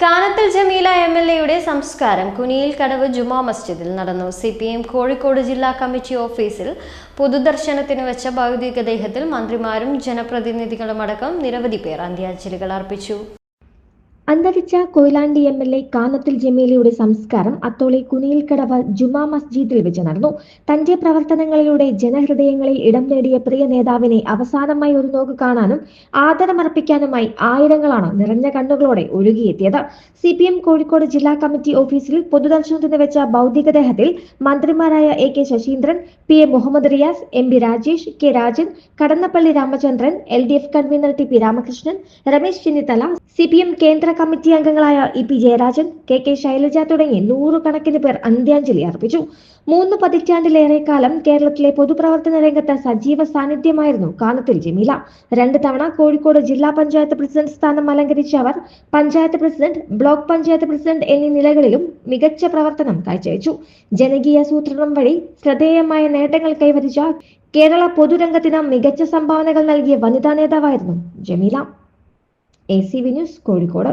കാനത്തിൽ ജമീല എംഎൽഎയുടെ സംസ്കാരം കുനിയിൽക്കടവ് ജുമാ മസ്ജിദിൽ നടന്നു. സിപിഎം കോഴിക്കോട് ജില്ലാ കമ്മിറ്റി ഓഫീസിൽ പൊതുദർശനത്തിന് വെച്ച ഭൗതികദേഹത്തിൽ മന്ത്രിമാരും ജനപ്രതിനിധികളുമടക്കം നിരവധി പേർ അന്ത്യാഞ്ജലികൾ അർപ്പിച്ചു. അന്തരിച്ച കൊയിലാണ്ടി എംഎൽഎ കാനത്തിൽ ജമീലയുടെ സംസ്കാരം അത്തോളി കുനിയിൽക്കടവ് ജുമാ മസ്ജിദിൽ വെച്ച് നടന്നു. തന്റെ പ്രവർത്തനങ്ങളിലൂടെ ജനഹൃദയങ്ങളിൽ ഇടം നേടിയ പ്രിയ നേതാവിനെ അവസാനമായി ഒരു നോക്ക് കാണാനും ആദരമർപ്പിക്കാനുമായി ആയിരങ്ങളാണ് നിറഞ്ഞ കണ്ണുകളോടെ ഒഴുകിയെത്തിയത്. സിപിഎം കോഴിക്കോട് ജില്ലാ കമ്മിറ്റി ഓഫീസിൽ പൊതുദർശനത്തിന് വെച്ച ഭൗതികദേഹത്തിൽ മന്ത്രിമാരായ A K Saseendran, P A Muhammad Riyas, M P Rajesh, K Rajan, Kadannappally Ramachandran, LDF convener T P Ramakrishnan, Ramesh Chennithala, CPM കേന്ദ്ര കമ്മിറ്റി അംഗങ്ങളായ E P Jayarajan, K Shailaja തുടങ്ങി നൂറുകണക്കിന് പേർ അന്ത്യാഞ്ജലി അർപ്പിച്ചു. 3 പതിറ്റാണ്ടിലേറെ കാലം കേരളത്തിലെ പൊതുപ്രവർത്തന രംഗത്ത് സജീവ സാന്നിധ്യമായിരുന്നു കാനത്തിൽ ജമീല. 2 തവണ കോഴിക്കോട് ജില്ലാ പഞ്ചായത്ത് പ്രസിഡന്റ് സ്ഥാനം അലങ്കരിച്ച അവർ panchayat president, block panchayat president എന്നീ നിലകളിലും മികച്ച പ്രവർത്തനം കാഴ്ചവെച്ചു. ജനകീയ സൂത്രണം വഴി ശ്രദ്ധേയമായ നേട്ടങ്ങൾ കൈവരിച്ച കേരള പൊതുരംഗത്തിന് മികച്ച സംഭാവനകൾ നൽകിയ വനിതാ നേതാവായിരുന്നു ജമീല. ACV news Kozhikode.